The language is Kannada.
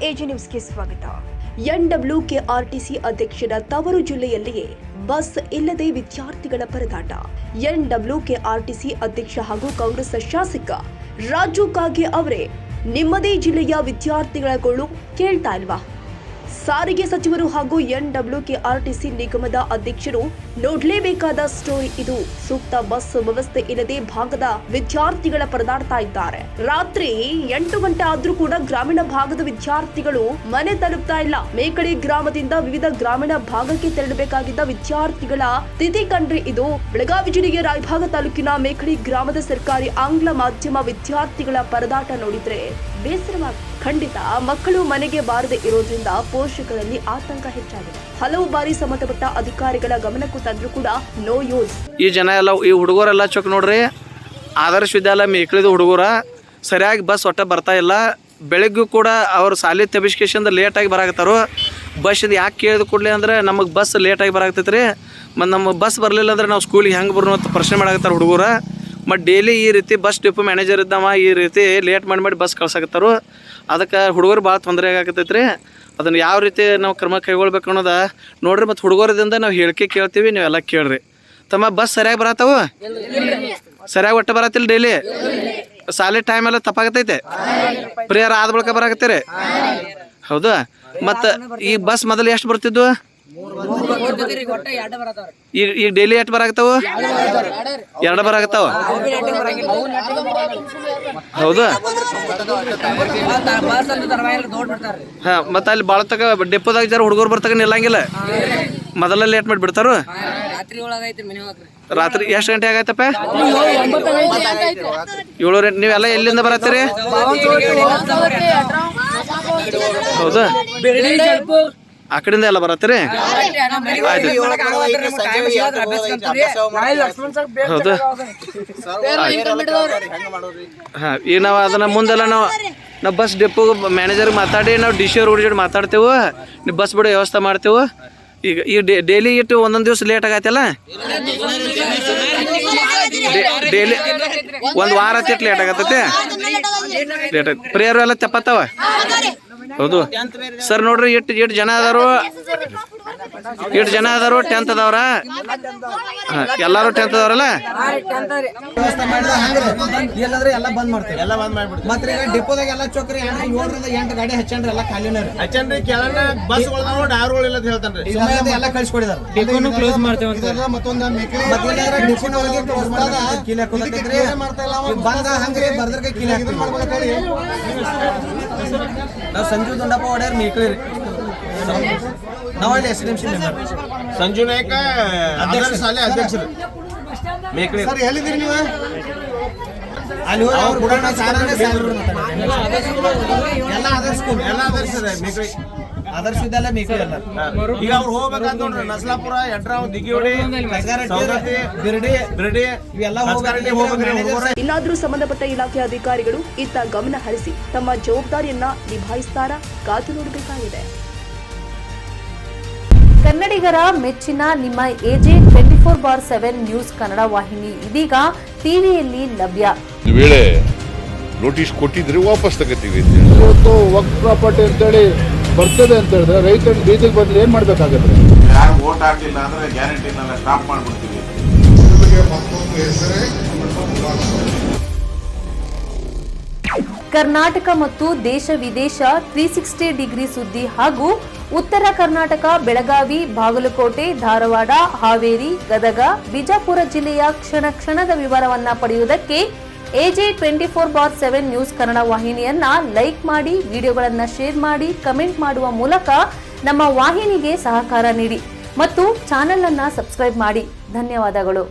ಎಜಿ ನ್ಯೂಸ್ಗೆ ಸ್ವಾಗತ. ಎನ್‌ಡಬ್ಲ್ಯೂಕೆಆರ್‌ಟಿಸಿ ಅಧ್ಯಕ್ಷರ ತವರು ಜಿಲ್ಲೆಯಲ್ಲಿಯೇ ಬಸ್ ಇಲ್ಲದೆ ವಿದ್ಯಾರ್ಥಿಗಳ ಪರದಾಟ. ಎನ್‌ಡಬ್ಲ್ಯೂಕೆಆರ್‌ಟಿಸಿ ಅಧ್ಯಕ್ಷ ಹಾಗೂ ಕಾಂಗ್ರೆಸ್ ಶಾಸಕ ರಾಜು ಕಾಗೆ ಅವರೇ, ನಿಮ್ಮದೇ ಜಿಲ್ಲೆಯ ವಿದ್ಯಾರ್ಥಿಗಳ ಗೋಳು ಕೇಳ್ತಾ ಇಲ್ವಾ? ಸಾರಿಗೆ ಸಚಿವರು ಹಾಗೂ ಎನ್‌ಡಬ್ಲ್ಯೂಕೆಆರ್‌ಟಿಸಿ ನಿಗಮದ ಅಧ್ಯಕ್ಷರು ನೋಡಲೇಬೇಕಾದ ಸ್ಟೋರಿ ಇದು. ಸೂಕ್ತ ಬಸ್ ವ್ಯವಸ್ಥೆ ಇಲ್ಲದೆ ಭಾಗದ ವಿದ್ಯಾರ್ಥಿಗಳ ಪರದಾಡ್ತಾ ಇದ್ದಾರೆ. ರಾತ್ರಿ 8 ಗಂಟೆ ಆದ್ರೂ ಕೂಡ ಗ್ರಾಮೀಣ ಭಾಗದ ವಿದ್ಯಾರ್ಥಿಗಳು ಮನೆ ತಲುಪ್ತಾ ಇಲ್ಲ. ಮೇಕಳಿ ಗ್ರಾಮದಿಂದ ವಿವಿಧ ಗ್ರಾಮೀಣ ಭಾಗಕ್ಕೆ ತೆರಳಬೇಕಾಗಿದ್ದ ವಿದ್ಯಾರ್ಥಿಗಳ ಸ್ಥಿತಿ ಕಂಡ್ರೆ ಇದು. ಬೆಳಗಾವಿ ಜಿಲ್ಲೆಯ ರಾಯಭಾಗ ತಾಲೂಕಿನ ಮೇಕಳಿ ಗ್ರಾಮದ ಸರ್ಕಾರಿ ಆಂಗ್ಲ ಮಾಧ್ಯಮ ವಿದ್ಯಾರ್ಥಿಗಳ ಪರದಾಟ ನೋಡಿದ್ರೆ ಬೇಸರವಾಗಿದೆ. ಖಂಡಿತ ಮಕ್ಕಳು ಮನೆಗೆ ಬಾರದೆ ಇರೋದ್ರಿಂದ ಪೋಷಕರಲ್ಲಿ ಆತಂಕ ಹೆಚ್ಚಾಗಿದೆ. ಹಲವು ಬಾರಿ ಸಂಬಂಧಪಟ್ಟ ಅಧಿಕಾರಿಗಳ ಗಮನಕ್ಕೂ ತಂದ್ರೂ ಕೂಡ ನೋ ಯೂಸ್. ಈ ಜನ ಎಲ್ಲ ಈ ಹುಡುಗರೆಲ್ಲ ಚೊಕ್ ನೋಡ್ರಿ, ಆದರ್ಶ ವಿದ್ಯಾಲಯ ಮೇಕಳಿದ ಹುಡುಗರ ಸರಿಯಾಗಿ ಬಸ್ ಒಟ್ಟ ಬರ್ತಾ ಇಲ್ಲ. ಬೆಳಗ್ಗೂ ಕೂಡ ಅವ್ರು ಸಾಲಿ ತಬಿಸ್ಕೇಶಂದ ಲೇಟಾಗಿ ಬರಾಕತ್ತಾರು. ಬಸ್ ಇದು ಯಾಕೆ ಕೇಳಿದ ಕೂಡಲೇ ಅಂದ್ರೆ ನಮಗೆ ಬಸ್ ಲೇಟಾಗಿ ಬರಾಕತ್ತೈತೆ ರೀ, ಮತ್ತು ನಮ್ಮ ಬಸ್ ಬರಲಿಲ್ಲ ಅಂದ್ರೆ ನಾವು ಸ್ಕೂಲಿಗೆ ಹೆಂಗೆ ಬರೋಣ ಅಂತ ಪ್ರಶ್ನೆ ಮಾಡಾಕತ್ತಾರ ಹುಡುಗರು. ಮತ್ತು ಡೈಲಿ ಈ ರೀತಿ ಬಸ್ ಡಿಪೋ ಮ್ಯಾನೇಜರ್ ಇದ್ದವ ಈ ರೀತಿ ಲೇಟ್ ಮಾಡಿ ಬಸ್ ಕಳ್ಸಾಕತ್ತಾರು. ಅದಕ್ಕೆ ಹುಡುಗರು ಭಾಳ ತೊಂದರೆ ಆಗತ್ತೈತೆ ರೀ. ಅದನ್ನು ಯಾವ ರೀತಿ ನಾವು ಕ್ರಮ ಕೈಗೊಳ್ಬೇಕು ಅನ್ನೋದು ನೋಡ್ರಿ. ಮತ್ತು ಹುಡುಗರದಿಂದ ನಾವು ಹೇಳಿಕೆ ಕೇಳ್ತೀವಿ, ನೀವೆಲ್ಲ ಕೇಳ್ರಿ. ತಮ್ಮ ಬಸ್ ಸರಿಯಾಗಿ ಬರತ್ತಾವ? ಸರಿಯಾಗಿ ಒಟ್ಟು ಬರತ್ತಿಲ್ಲ. ಡೈಲಿ ಸಾಲಿ ಟೈಮ್ ಎಲ್ಲ ತಪ್ಪಾಗತ್ತೈತೆ. ಪ್ರಿಯರ್ ಆದ ಬಳಿಕ ಬರಾಕತ್ತೀರಿ, ಹೌದಾ? ಮತ್ತು ಈ ಬಸ್ ಮೊದಲು ಎಷ್ಟು ಬರ್ತಿದ್ವು? ಈಗ ಡೈಲಿ ಎಷ್ಟು ಬರಾಕತ್ತಾವ? 2 ಬರಾಕತ್ತಾವ, ಹೌದಾ? ಹಾಂ, ಮತ್ತು ಅಲ್ಲಿ ಭಾಳ ತಗ ಡೆಪೋದಾಗ ಜರ ಹುಡುಗರು ಬರ್ತಾಗ ನಿಲ್ಲಂಗಿಲ್ಲ. ಮೊದಲ ಲೇಟ್ ಮಾಡಿ ಬಿಡ್ತಾರು. ರಾತ್ರಿ ಎಷ್ಟು ಗಂಟೆ ಆಗೈತಪ್ಪ? 7. ನೀವೆಲ್ಲ ಎಲ್ಲಿಂದ ಬರತ್ತೀರಿ? ಹೌದಾ? ಆ ಕಡೆಯಿಂದ ಎಲ್ಲ ಬರತ್ತೀರಿ? ಆಯ್ತು, ಹೌದಾ? ಹಾಂ, ಈಗ ನಾವು ಅದನ್ನು ಮುಂದೆಲ್ಲ ನಾವು ಬಸ್ ಡೆಪೋ ಮ್ಯಾನೇಜರ್ಗೆ ಮಾತಾಡಿ ನಾವು ಡಿ ಸಿ ಅವ್ರ ಜೊತೆ ಮಾತಾಡ್ತೇವೆ. ನೀವು ಬಸ್ ಬಿಡೋ ವ್ಯವಸ್ಥೆ ಮಾಡ್ತೇವೆ. ಈಗ ಡೈಲಿ ಇಟ್ಟು ಒಂದೊಂದು ದಿವಸ ಲೇಟ್ ಆಗತ್ತಲ್ಲ, ಡೈಲಿ ಒಂದು ವಾರ ಹತ್ತಿಟ್ಟು ಲೇಟ್ ಆಗತ್ತೈತೆ. ಲೇಟ್ ಆಯ್ತು. ಪ್ರೇಯರ್ ಎಲ್ಲ ತಪ್ಪತ್ತಾವ, ಹೌದು ಸರ್. ನೋಡ್ರಿ ಎಷ್ಟು ಜನ ಅದಾರು, 10th ಅದಾವ್ರ. ಎಲ್ಲಾರು 10th ಅದಾವ್ರಲ್ಲ. ಎಲ್ಲ ಬಂದ್ ಮಾಡ್ತೇವೆ, ಎಲ್ಲ ಬಂದ್ ಮಾಡ್ಬಿಡ್ತೀವಿ. ಮತ್ತೆ ಈಗ ಡಿಪೋದಾಗ ಎಲ್ಲ ಚೌಕ್ರಿ 7 ರಿಂದ 8 ಗಾಡಿ ಹಚ್ಚನ್ರಿ, ಎಲ್ಲ ಖಾಲಿನ ಹಚ್ಚನ್ರಿ. ಕೆಳನ ಬಸ್ ಡ್ರೈವರ್ಗಳು ಇಲ್ಲ ಅಂತ ಹೇಳ್ತಾನ್ರಿ. ಎಲ್ಲ ಕಳ್ಸಿಕೊಡಿದಾರ. ಡಿಪೋನು ಕ್ಲೋಸ್ ಮಾಡ್ತೇವೆ ಅಂತ ಮತ್ತೊಂದು ಡಿಪೋನೊಳಗೆ ಕ್ಲೋಸ್ ಮಾಡೋದ ಕೀಲಿ ಹಾಕೋದಕ್ಕೆ ಮಾಡ್ತಾ ಇಲ್ಲ. ಬಂದ ಹಂಗ್ರಿ ಬರ್ದರ್ಗೆ ಕೀಲಿ ಹಾಕಿದ್ರೆ ಮಾಡ್ಬೇಕಂತ ನಾವು ಸಂಜು ದುಂಡಪ್ಪ ಒಡೆಯರ್ ಮೇಕಳಿ ರೀ. ನಾವು ಇಲ್ಲಿ SDMC ಮೆಂಬರ್ ಸಂಜು ನಾಯಕ ಶಾಲೆ ಅಧ್ಯಕ್ಷರು ಮೇಕಳಿ. ಸರ್ ಎಲ್ಲಿದ್ದೀರಿ ನೀವು? ಅಲ್ಲಿ ಎಲ್ಲ ಆದರ್ಶ ಸ್ಕೂಲ್, ಎಲ್ಲ ಆದರ್ಶ ಮೇಕಳಿ, ಆದರ್ಶ ವಿದ್ಯಾಲಯ ಮೇಕಳಿ ಎಲ್ಲ. ಈಗ ಅವ್ರು ಹೋಗ್ಬೇಕಂತ ನೋಡ್ರಿ, ನಸ್ಲಾಪುರ, ಯಡ್ರಾವ್, ದಿಗಿಯೋಡಿ, ಬಿರ್ಡಿ ಇವೆಲ್ಲ ಹೋಗ್ಬೇಕು. ಇನ್ನಾದ್ರೂ ಸಂಬಂಧಪಟ್ಟ ಇಲಾಖೆ ಅಧಿಕಾರಿಗಳು ಇತ್ತ ಗಮನ ಹರಿಸಿ ತಮ್ಮ ಜವಾಬ್ದಾರಿಯನ್ನ ನಿಭಾಯಿಸ್ತಾರಾ? ಕಾದು ನೋಡಬೇಕಾಗಿದೆ. ಕನ್ನಡಿಗರ ಮೆಚ್ಚಿನ ನಿಮ್ಮ ಎಜೆ 24/7 ನ್ಯೂಸ್ ಕನ್ನಡ ವಾಹಿನಿ ಇದೀಗ ಟಿವಿಯಲ್ಲಿ ಲಭ್ಯ. ವೇಳೆ ನೋಟಿಸ್ ಕೊಟ್ಟಿದ್ರೆ ವಾಪಸ್ ತಗೋತೀವಿ. ಇವತ್ತು ವಕ್ಫ್ ಪ್ರಾಪರ್ಟಿ ಅಂತೇಳಿ ಬರ್ತದೆ ಅಂತ ಹೇಳಿದ್ರೆ ರೈತರು ಬೀದಿಗೆ ಬಂದ್ರೆ ಏನ್ ಮಾಡ್ಬೇಕಾಗತ್ತೆ? ಯಾರು ವೋಟ್ ಹಾಕಿಲ್ಲ ಅಂದ್ರೆ ಗ್ಯಾರಂಟಿನೆಲ್ಲ ಸ್ಟಾಪ್ ಮಾಡ್ಬಿಡ್ತೀವಿ. ಕರ್ನಾಟಕ ಮತ್ತು ದೇಶ ವಿದೇಶ 360 ಡಿಗ್ರಿ ಸುದ್ದಿ ಹಾಗೂ ಉತ್ತರ ಕರ್ನಾಟಕ, ಬೆಳಗಾವಿ, ಬಾಗಲಕೋಟೆ, ಧಾರವಾಡ, ಹಾವೇರಿ, ಗದಗ, ಬಿಜಾಪುರ ಜಿಲ್ಲೆಯ ಕ್ಷಣ ಕ್ಷಣದ ವಿವರವನ್ನ ಪಡೆಯುವುದಕ್ಕೆ ಎಜೆ 24/7 ನ್ಯೂಸ್ ಕನ್ನಡ ವಾಹಿನಿಯನ್ನ ಲೈಕ್ ಮಾಡಿ, ವಿಡಿಯೋಗಳನ್ನ ಶೇರ್ ಮಾಡಿ, ಕಮೆಂಟ್ ಮಾಡುವ ಮೂಲಕ ನಮ್ಮ ವಾಹಿನಿಗೆ ಸಹಕಾರ ನೀಡಿ ಮತ್ತು ಚಾನೆಲ್ ಅನ್ನ ಸಬ್ಸ್ಕ್ರೈಬ್ ಮಾಡಿ. ಧನ್ಯವಾದಗಳು.